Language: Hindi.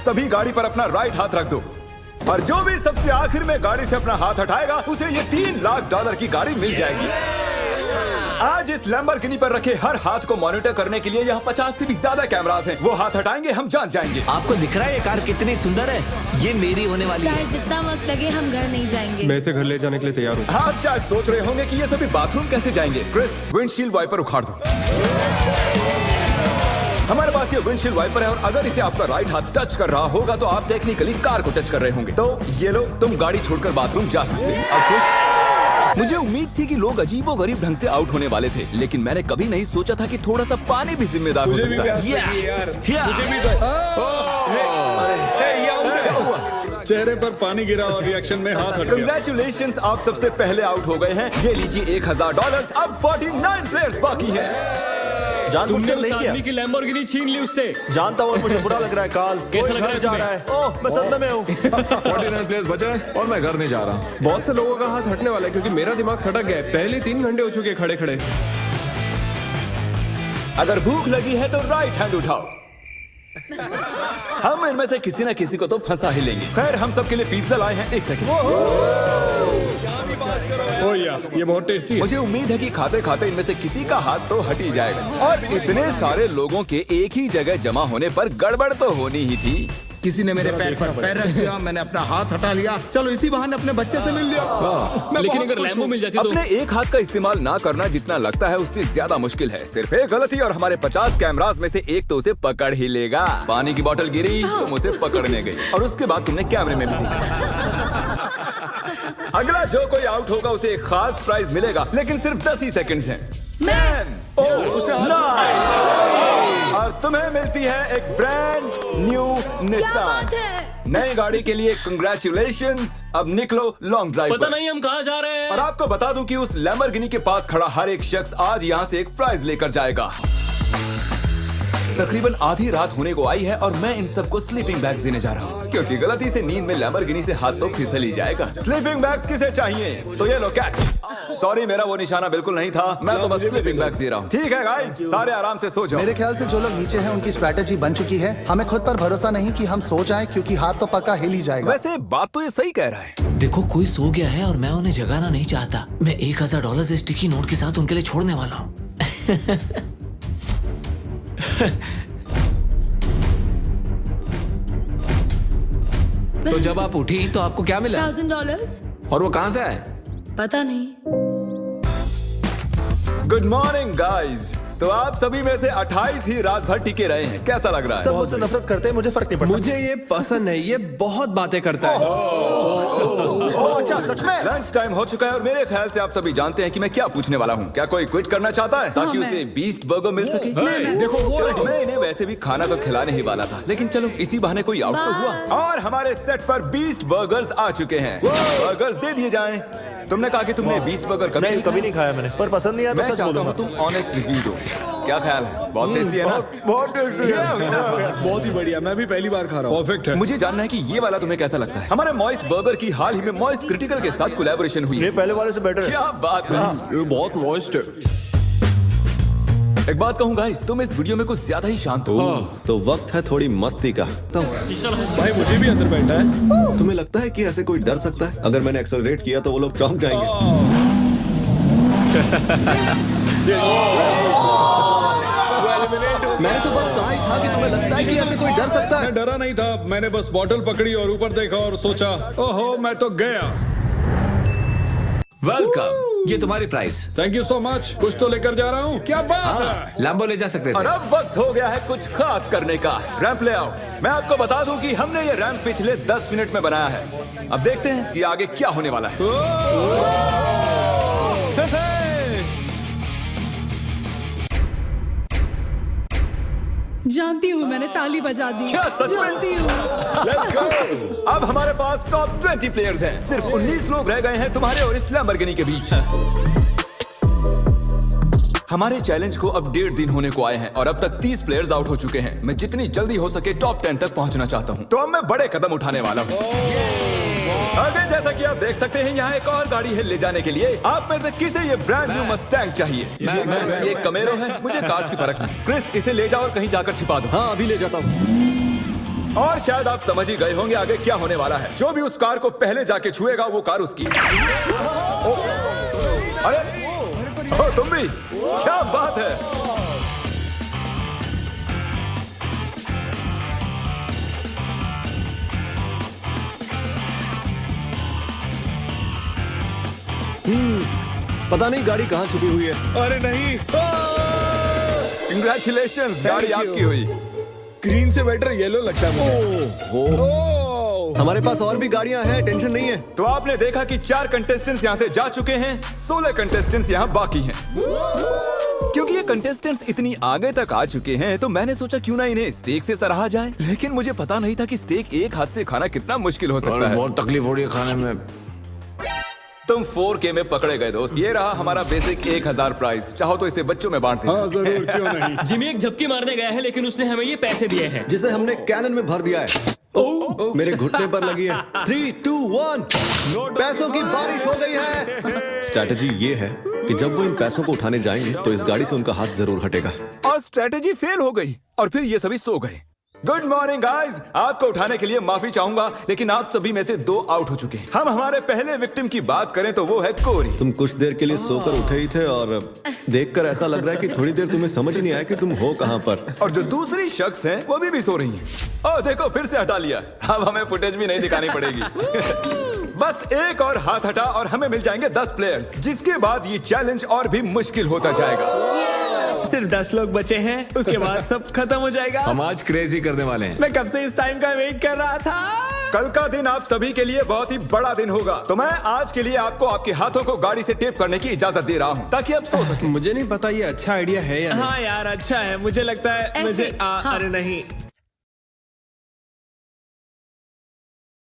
सभी गाड़ी पर अपना राइट हाथ रख दो और जो भी सबसे आखिर में गाड़ी से अपना हाथ हटाएगा उसे ये $3 लाख की गाड़ी मिल जाएगी। आज इस लैम्बोर्गिनी पर रखे हर हाथ को मॉनिटर करने के लिए यहाँ 50 से भी ज्यादा कैमरास हैं। वो हाथ हटाएंगे हम जान जाएंगे। आपको दिख रहा है ये कार कितनी सुंदर है? ये मेरी होने वाली है। चाहे जितना वक्त लगे हम घर नहीं जाएंगे। मैं इसे घर ले जाने के लिए तैयार हूँ। आप शायद सोच रहे होंगे कि ये सभी बाथरूम कैसे जाएंगे। क्रिस, विंडशील्ड वाइपर उखाड़ दो। हमारे पास ये विंडशील्ड वाइपर है और अगर इसे आपका राइट हाथ टच कर रहा होगा तो आप टेक्निकली कार को टच कर रहे होंगे। तो ये लो, तुम गाड़ी छोड़कर बाथरूम जा सकते हो। अब खुश? मुझे उम्मीद थी कि लोग अजीबोगरीब ढंग से आउट होने वाले थे, लेकिन मैंने कभी नहीं सोचा था कि थोड़ा सा पानी भी जिम्मेदार हो सकता है। चेहरे पर पानी गिरा और रिएक्शन में हाथ हट गया। कंग्रेचुलेशंस, आप सबसे पहले आउट हो गए हैं। ये लीजिए $1000। अब 49 प्लेयर्स बाकी हैं। तुमने उस आदमी की लैम्बोर्गिनी छीन ली उससे। जानता हूँ, मुझे बुरा लग रहा है। काल कैसा लग रहा है जा रहा है। ओह, मैं सदमे में हूँ। 49 प्लेयर्स बचे हैं और मैं घर नहीं जा रहा। बहुत से लोगों का हाथ हटने वाला है क्योंकि मेरा दिमाग सटक गया है। पहले 3 घंटे हो चुके खड़े खड़े। अगर भूख लगी है तो राइट हैंड उठाओ। हम इनमें से किसी न किसी को तो फंसा ही लेंगे। खैर, हम सबके लिए पिज्जा लाए हैं। 1 सेकंड। ओह यार, ये बहुत टेस्टी है। मुझे उम्मीद है कि खाते खाते इनमें से किसी का हाथ तो हट ही जाएगा। और इतने सारे लोगों के एक ही जगह जमा होने पर गड़बड़ तो होनी ही थी। किसी ने मेरे पैर पर पैर रख दिया, मैंने अपना हाथ हटा लिया। चलो इसी बहाने अपने बच्चे से मिल लिया। लेकिन अगर लैम्बो मिल जाती तो अपने एक हाथ का इस्तेमाल ना करना जितना लगता है उससे ज्यादा मुश्किल है। सिर्फ एक गलती और हमारे 50 कैमरास में से एक तो उसे पकड़ ही लेगा। पानी की बोतल गिरी, तुम उसे पकड़ने गई और उसके बाद तुमने कैमरे में भी देखा। अगला जो कोई आउट होगा उसे एक खास प्राइज मिलेगा, लेकिन सिर्फ 10 ही सेकंड्स हैं। 10, 9 और तुम्हें मिलती है एक ब्रांड न्यू निसान। नई गाड़ी के लिए कंग्रेचुलेशंस। अब निकलो लॉन्ग ड्राइव पता पर। नहीं हम कहाँ जा रहे हैं। और आपको बता दूं कि उस लैम्बोर्गिनी के पास खड़ा हर एक शख्स आज यहाँ से एक प्राइज लेकर जाएगा। तकरीबन आधी रात होने को आई है और मैं इन सबको स्लीपिंग बैग्स देने जा रहा हूँ, क्योंकि गलती से नींद में लैम्बोर्गिनी से हाथ तो फिसल ही जाएगा। स्लीपिंग बैग्स किसे चाहिए? तो ये लो कैच। सॉरी, मेरा वो निशाना बिल्कुल नहीं था। मैं तो बस स्लीपिंग बैग्स दे रहा हूँ। ठीक है गाइस, सारे आराम से सो जाओ। मेरे ख्याल से जो लोग नीचे हैं उनकी स्ट्रैटेजी बन चुकी है। हमें खुद पर भरोसा नहीं कि हम सो जाएं, क्योंकि हाथ तो पक्का हिल ही जाएगा। वैसे बात तो ये सही कह रहा है। देखो, कोई सो गया है और मैं उन्हें जगाना नहीं चाहता। मैं $1000 स्टिकी नोट के साथ उनके लिए छोड़ने वाला हूँ। तो जब आप उठी तो आपको क्या मिला? $1000। और वो कहाँ से आए? पता नहीं। Good morning guys. तो आप सभी में से 28 ही रात भर टिके रहे हैं। कैसा लग रहा है? सब मुझसे नफरत करते हैं, मुझे फर्क नहीं पड़ता। मुझे ये पसंद है। ये बहुत बातें करता है। ओह, अच्छा, सच में? लंच टाइम हो चुका है और मेरे ख्याल से आप सभी जानते हैं कि मैं क्या पूछने वाला हूँ। क्या कोई क्विट करना चाहता है ताकि उसे बीस्ट बर्गर मिल सके? देखो, मैं इन्हें वैसे भी खाना तो खिलाने ही वाला था, लेकिन चलो इसी बहाने कोई आउट तो हुआ। और हमारे सेट पर बीस्ट बर्गर्स आ चुके हैं। बर्गर्स दे दिए जाएं। तुमने कहा कि तुमने बीस्ट बर्गर कभी नहीं खाया मैंने, पर पसंद नहीं आया तो मैं सच चाहता हूँ बोलूंगा। तुम ऑनेस्ट रिव्यू दो। क्या ख्याल है? बहुत टेस्टी है ना? बहुत टेस्टी है। बहुत ही बढ़िया, मैं भी पहली बार खा रहा हूँ। परफेक्ट है। मुझे जानना है कि ये वाला तुम्हें कैसा लगता है। हमारे मॉइस्ट बर्गर की हाल ही में मॉइस्ट क्रिटिकल के साथ कोलैबोरेशन हुई ये है। पहले वाले से बेटर है। क्या बात है। ये बहुत मॉइस्ट है। एक बात कहूँ गाइस, तुम इस वीडियो में कुछ ज्यादा ही शांत हो। तो वक्त है थोड़ी मस्ती का। भाई मुझे भी अंदर बैठा है। तुम्हें लगता है कि ऐसे कोई डर सकता है? अगर मैंने एक्सेलरेट किया तो वो लोग चौंक जाएंगे। मैंने तो बस कहा ही था कि तुम्हें लगता है कि ऐसे कोई डर सकता है? मैं डरा नहीं था, मैंने बस बॉटल पकड़ी और ऊपर देखा और सोचा, ओहो मैं तो गया। वेलकम, ये तुम्हारी price. Thank you so much. कुछ तो लेकर जा रहा हूँ। क्या बात है। लैम्बो ले जा सकते और थे। अब वक्त हो गया है कुछ खास करने का। रैंप ले आओ। मैं आपको बता दूं कि हमने ये रैंप पिछले 10 मिनट में बनाया है। अब देखते हैं कि आगे क्या होने वाला है। जानती हूँ, मैंने ताली बजा दी। क्या सच में? जानती हूँ। Let's go! अब हमारे पास टॉप 20 प्लेयर्स हैं। सिर्फ 19 लोग रह गए हैं तुम्हारे और इस लैम्बोर्गिनी के बीच। हमारे चैलेंज को अब 1.5 दिन होने को आए हैं और अब तक 30 प्लेयर्स आउट हो चुके हैं। मैं जितनी जल्दी हो सके टॉप 10 तक पहुंचना चाहता हूं। तो अब मैं बड़े कदम उठाने वाला हूं। आगे जैसा कि आप देख सकते हैं, यहाँ एक और गाड़ी है ले जाने के लिए। आप में से किसे ये ब्रांड न्यू मस्टैंग चाहिए? ये कमेरो है, मुझे कार्स की फर्क नहीं। क्रिस, इसे ले जाओ और कहीं जाकर छिपा दो। हाँ, अभी ले जाता हूँ। और शायद आप समझ ही गए होंगे आगे क्या होने वाला है। जो भी उस कार को पहले जाके छुएगा वो कार उसकी। अरे तुम भी, क्या बात है। पता नहीं गाड़ी कहाँ छुपी हुई है। अरे नहीं, कंग्रेचुलेशंस, गाड़ी आपकी हुई। ग्रीन से बेटर येलो लगता है मुझे। हमारे पास और भी गाड़ियां हैं, टेंशन नहीं है। तो आपने देखा कि 4 कंटेस्टेंट्स यहाँ से जा चुके हैं, 16 कंटेस्टेंट्स यहाँ बाकी हैं। क्योंकि ये कंटेस्टेंट्स इतनी आगे तक आ चुके हैं तो मैंने सोचा क्यों ना इन्हें स्टेक से सराहा जाए। लेकिन मुझे पता नहीं था कि स्टेक एक हाथ से खाना कितना मुश्किल हो सकता है। बहुत तकलीफ हो रही है खाने में। तुम 4K में पकड़े गए दोस्त। ये रहा हमारा बेसिक 1000 प्राइस। चाहो तो इसे बच्चों में बांट दें। हाँ जरूर, क्यों नहीं। जिमी एक झपकी मारने गया है लेकिन उसने हमें ये पैसे दिए हैं जिसे हमने कैनन में भर दिया है। मेरे घुटने पर लगी है। 3, 2, 1 पैसों की बारिश हो गई है। स्ट्रैटेजी ये है कि जब वो इन पैसों को उठाने जाएंगे तो इस गाड़ी से उनका हाथ जरूर हटेगा। और स्ट्रैटेजी फेल हो गई और फिर ये सभी सो गए। गुड मॉर्निंग गाइस, आपको उठाने के लिए माफी चाहूंगा लेकिन आप सभी में से 2 आउट हो चुके हैं। हम हमारे पहले विक्टिम की बात करें तो वो है कोरी। तुम कुछ देर के लिए सोकर उठे ही थे और देखकर ऐसा लग रहा है कि थोड़ी देर तुम्हें समझ ही नहीं आया कि तुम हो कहां पर। और जो दूसरी शख्स है वो भी सो रही है। ओह देखो, फिर से हटा लिया। अब हमें फुटेज भी नहीं दिखानी पड़ेगी। बस एक और हाथ हटा और हमें मिल जाएंगे 10 प्लेयर्स, जिसके बाद ये चैलेंज और भी मुश्किल होता जाएगा। सिर्फ 10 लोग बचे हैं, उसके बाद सब खत्म हो जाएगा। हम आज क्रेजी करने वाले हैं। मैं कब से इस टाइम का वेट कर रहा था। कल का दिन आप सभी के लिए बहुत ही बड़ा दिन होगा। तो मैं आज के लिए आपको आपके हाथों को गाड़ी से टेप करने की इजाजत दे रहा हूँ ताकि आप सो सकें। मुझे नहीं पता ये अच्छा आइडिया है या नहीं। हाँ यार, अच्छा है। मुझे लगता है ऐसे, मुझे हाँ। अरे नहीं,